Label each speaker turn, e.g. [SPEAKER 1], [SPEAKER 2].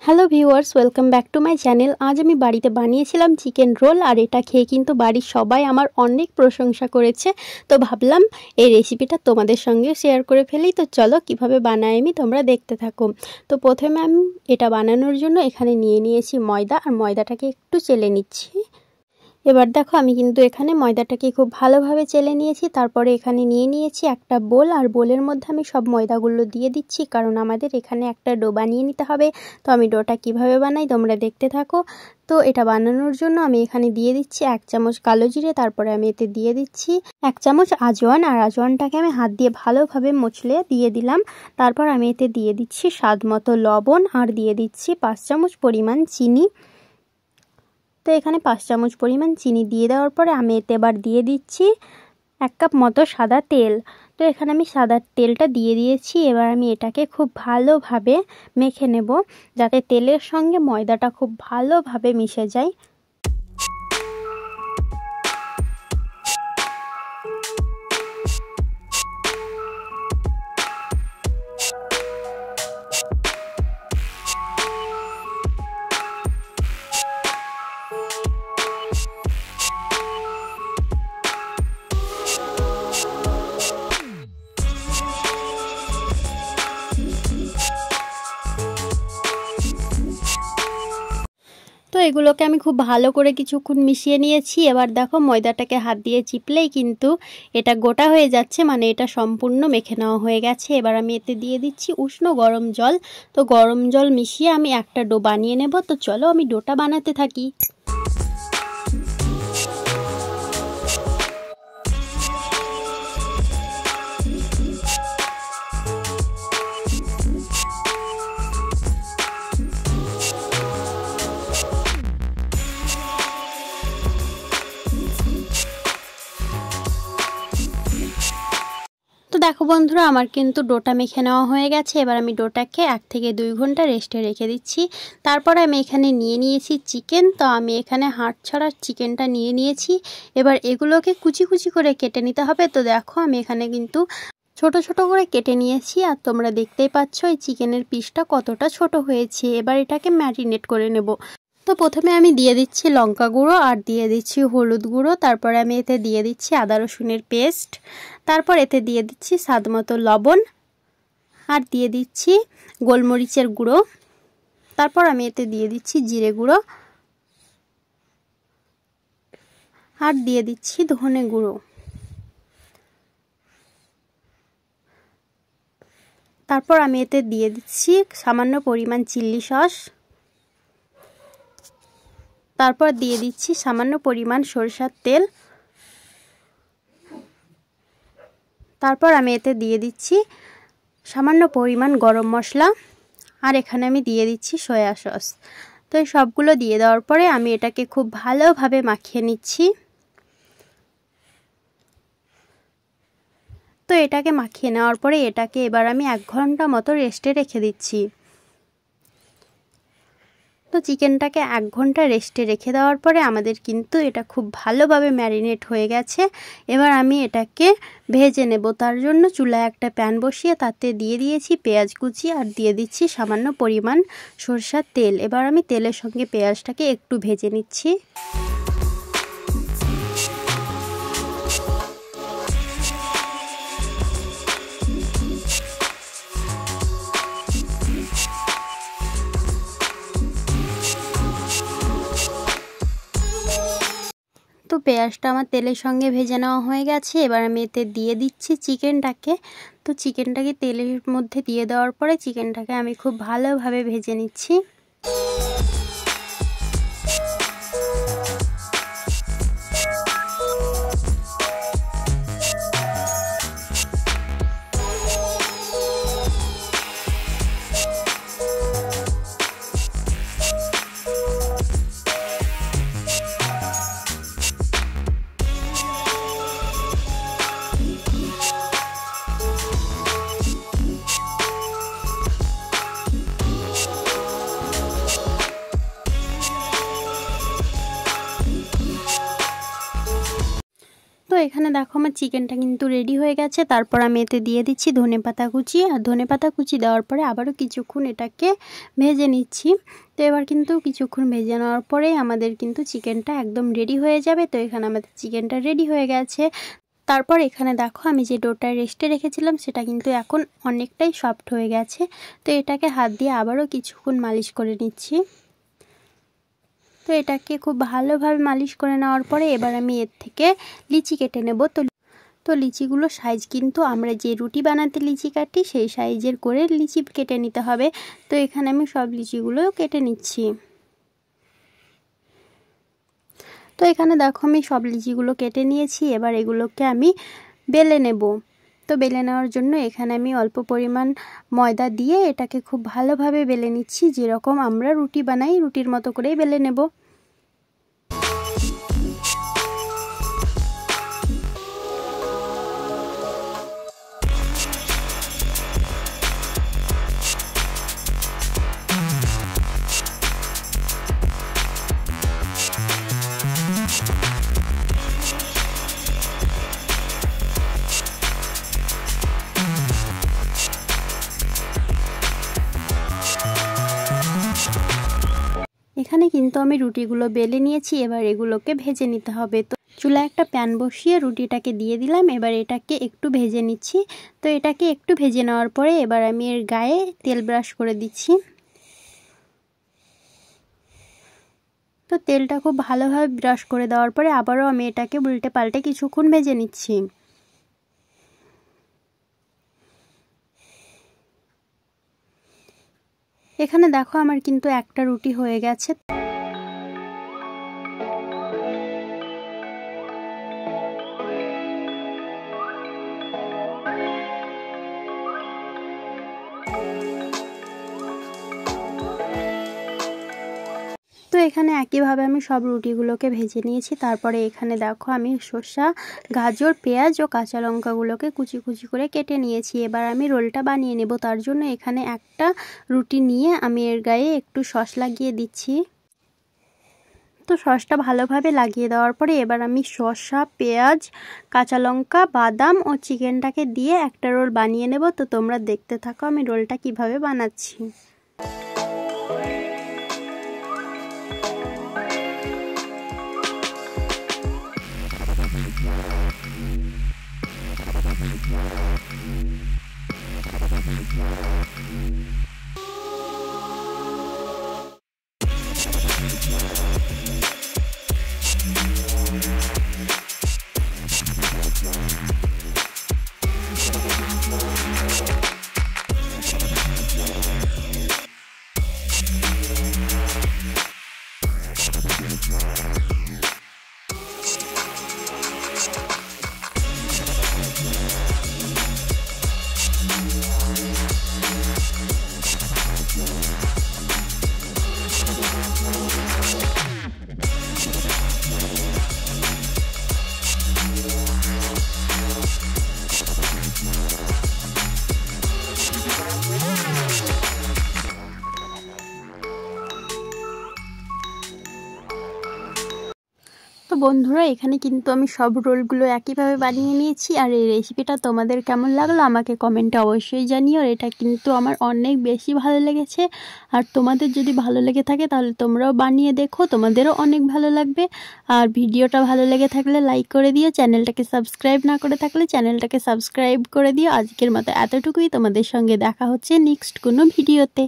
[SPEAKER 1] Hello viewers, welcome back to my channel. আজ আমি বাড়িতে বানিয়েছিলাম চিকেন রোল, আর এটা খেয়ে কিন্তু বাড়ির সবাই আমার অনেক প্রশংসা করেছে। তো ভাবলাম এই রেসিপিটা তোমাদের সঙ্গে শেয়ার করে ফেলি। তো চলো কিভাবে বানাই আমি, তোমরা দেখতে থাকো। তো প্রথমে আমি এটা বানানোর জন্য এখানে নিয়ে নিয়েছি ময়দা, আর ময়দাটাকে একটু চেলে নিচ্ছি। এবার দেখো আমি কিন্তু এখানে ময়দাটাকে খুব ভালোভাবে চেলে নিয়েছি। তারপরে এখানে নিয়ে নিয়েছি একটা বোল, আর বোলের মধ্যে আমি সব ময়দাগুলো দিয়ে দিচ্ছি, কারণ আমাদের এখানে একটা ডো বানিয়ে নিতে হবে। তো আমি ডোটা কিভাবে বানাই তোমরা দেখতে থাকো। তো এটা বানানোর জন্য আমি এখানে দিয়ে দিচ্ছি 1 চামচ কালো জিরে, তারপরে আমি এতে দিয়ে দিচ্ছি 1 চামচ আজওয়ান, আর আজওয়ানটাকে আমি হাত দিয়ে ভালোভাবে মুছলে দিয়ে দিলাম। তারপর আমি এতে দিয়ে দিচ্ছি স্বাদ মতো লবণ, আর দিয়ে দিচ্ছি 5 চামচ পরিমাণ চিনি। তো এখানে 5 চামচ পরিমাণ চিনি দিয়ে দেওয়ার পরে আমি এতে এবার দিয়ে দিচ্ছি 1 কাপ মতো সাদা তেল। তো এখানে আমি সাদা তেলটা দিয়ে দিয়েছি। এবার আমি এটাকে খুব ভালোভাবে মেখে নেব, যাতে তেলের সঙ্গে ময়দাটা খুব ভালোভাবে মিশে যায়। তো এগুলোকে আমি খুব ভালো করে কিছুক্ষণ মিশিয়ে নিয়েছি। এবার দেখো ময়দাটাকে হাত দিয়ে চিপলেই কিন্তু এটা গোটা হয়ে যাচ্ছে, মানে এটা সম্পূর্ণ মেখে নেওয়া হয়ে গেছে। এবার আমি এতে দিয়ে দিচ্ছি উষ্ণ গরম জল। তো গরম জল মিশিয়ে আমি একটা ডো বানিয়ে নেব। তো চলো আমি ডোটা বানাতে থাকি। তো দেখো বন্ধুরা, আমার কিন্তু ডোটা মেখে নেওয়া হয়ে গেছে। এবার আমি ডোটাকে 1 থেকে 2 ঘন্টা রেস্টে রেখে দিচ্ছি। তারপরে আমি এখানে নিয়ে নিয়েছি চিকেন। তো আমি এখানে হাড় ছাড়া চিকেনটা নিয়ে নিয়েছি। এবার এগুলোকে কুচি কুচি করে কেটে নিতে হবে। তো দেখো আমি এখানে কিন্তু ছোট ছোট করে কেটে নিয়েছি, আর তোমরা দেখতেই পাচ্ছ এই চিকেনের পিসটা কতটা ছোট হয়েছে। এবার এটাকে ম্যারিনেট করে নেব। তো প্রথমে আমি দিয়ে দিচ্ছি লঙ্কা গুঁড়ো, আর দিয়ে দিচ্ছি হলুদ গুঁড়ো। তারপরে আমি এতে দিয়ে দিচ্ছি আদা রসুনের পেস্ট। তারপর এতে দিয়ে দিচ্ছি স্বাদ মতো লবণ, আর দিয়ে দিচ্ছি গোলমরিচের গুঁড়ো। তারপর আমি এতে দিয়ে দিচ্ছি জিরে গুঁড়ো, আর দিয়ে দিচ্ছি ধনে গুঁড়ো। তারপর আমি এতে দিয়ে দিচ্ছি সামান্য পরিমাণ চিলি সস। তারপর দিয়ে দিচ্ছি সামান্য পরিমাণ সরিষার তেল। তারপর আমি এতে দিয়ে দিচ্ছি সামান্য পরিমাণ গরম মশলা, আর এখানে আমি দিয়ে দিচ্ছি সয়া সস। তো এই সবগুলো দিয়ে দেওয়ার পরে আমি এটাকে খুব ভালোভাবে মাখিয়ে নিচ্ছি। তো এটাকে মাখিয়ে নেওয়ার পরে এটাকে এবার আমি 1 ঘন্টা মতো রেস্টে রেখে দিচ্ছি। তো চিকেনটাকে 1 ঘন্টা রেস্টে রেখে দেওয়ার পরে আমাদের কিন্তু এটা খুব ভালোভাবে ম্যারিনেট হয়ে গেছে। এবার আমি এটাকে ভেজে নেব। তার জন্য চুলায় একটা প্যান বসিয়ে তাতে দিয়ে দিয়েছি পেঁয়াজ কুচি, আর দিয়ে দিচ্ছি সামান্য পরিমাণ সরষের তেল। এবার আমি তেলের সঙ্গে পেঁয়াজটাকে একটু ভেজে নিচ্ছি। তো পেঁয়াজটা আমার তেলের সঙ্গে ভেজে নেওয়া হয়ে গেছে। এবার আমি এতে দিয়ে দিচ্ছি চিকেনটাকে। তো চিকেনটাকে তেলের মধ্যে দিয়ে দেওয়ার পরে চিকেনটাকে আমি খুব ভালোভাবে ভেজে নিচ্ছি। এখানে দেখো আমার চিকেনটা কিন্তু রেডি হয়ে গেছে। তারপর আমি এতে দিয়ে দিচ্ছি ধনেপাতা কুচি, আর ধনেপাতা কুচি দেওয়ার পরে আবারও কিছুক্ষণ এটাকে ভেজে নিচ্ছি। তো এবার কিন্তু কিছুক্ষণ ভেজে নেওয়ার পরে আমাদের কিন্তু চিকেনটা একদম রেডি হয়ে যাবে। তো এখানে আমাদের চিকেনটা রেডি হয়ে গেছে। তারপর এখানে দেখো আমি যে ডোটা রেস্টে রেখেছিলাম সেটা কিন্তু এখন অনেকটাই সফট হয়ে গেছে। তো এটাকে হাত দিয়ে আবারও কিছুক্ষণ মালিশ করে নিচ্ছি। তো এটাকে খুব ভালোভাবে মালিশ করে নেওয়ার পরে এবার আমি এর থেকে লিচি কেটে নেব। তো লিচিগুলো সাইজ কিন্তু আমরা যে রুটি বানাতে লিচি কাটি সেই সাইজের করে লিচি কেটে নিতে হবে। তো এখানে আমি সব লিচিগুলো কেটে নিচ্ছি। তো এখানে দেখো আমি সব লিচিগুলো কেটে নিয়েছি। এবার এগুলোকে আমি বেলে নেব। তো বেলে নেওয়ার জন্য এখানে আমি অল্প পরিমাণ ময়দা দিয়ে এটাকে খুব ভালোভাবে বেলে নিচ্ছি। যেরকম আমরা রুটি বানাই রুটির মতো করেই বেলে নেব। এখানে কিন্তু আমি রুটিগুলো বেলে নিয়েছি। এবার এগুলোকে ভেজে নিতে হবে। তো চুলায় একটা প্যান বসিয়ে রুটিটাকে দিয়ে দিলাম। এবার এটাকে একটু ভেজে নিচ্ছি। তো এটাকে একটু ভেজে নেওয়ার পরে এবার আমি এর গায়ে তেল ব্রাশ করে দিচ্ছি। তো তেলটা খুব ভালোভাবে ব্রাশ করে দেওয়ার পরে আবারও আমি এটাকে উল্টে পাল্টে কিছুক্ষণ ভেজে নিচ্ছি। এখানে দেখো আমার কিন্তু একটা রুটি হয়ে গেছে। তো এখানে একইভাবে আমি সব রুটিগুলোকে ভেজে নিয়েছি। তারপরে এখানে দেখো আমি শসা, গাজর, পেঁয়াজ ও কাঁচা লঙ্কাগুলোকে কুচি কুচি করে কেটে নিয়েছি। এবার আমি রোলটা বানিয়ে নেব। তার জন্য এখানে একটা রুটি নিয়ে আমি এর গায়ে একটু সস লাগিয়ে দিচ্ছি। তো সসটা ভালোভাবে লাগিয়ে দেওয়ার পরে এবার আমি শসা, পেঁয়াজ, কাঁচা লঙ্কা, বাদাম ও চিকেনটাকে দিয়ে একটা রোল বানিয়ে নেব। তো তোমরা দেখতে থাকো আমি রোলটা কিভাবে বানাচ্ছি। তো বন্ধুরা এখানে কিন্তু আমি সব রোলগুলো একইভাবে বানিয়ে নিয়েছি। আর এই রেসিপিটা তোমাদের কেমন লাগলো আমাকে কমেন্টে অবশ্যই জানিও। আর এটা কিন্তু আমার অনেক বেশি ভালো লেগেছে। আর তোমাদের যদি ভালো লেগে থাকে তাহলে তোমরাও বানিয়ে দেখো, তোমাদেরও অনেক ভালো লাগবে। আর ভিডিওটা ভালো লেগে থাকলে লাইক করে দিও। চ্যানেলটাকে সাবস্ক্রাইব না করে থাকলে চ্যানেলটাকে সাবস্ক্রাইব করে দিও। আজকের মতো এতটুকুই। তোমাদের সঙ্গে দেখা হচ্ছে নেক্সট কোনো ভিডিওতে।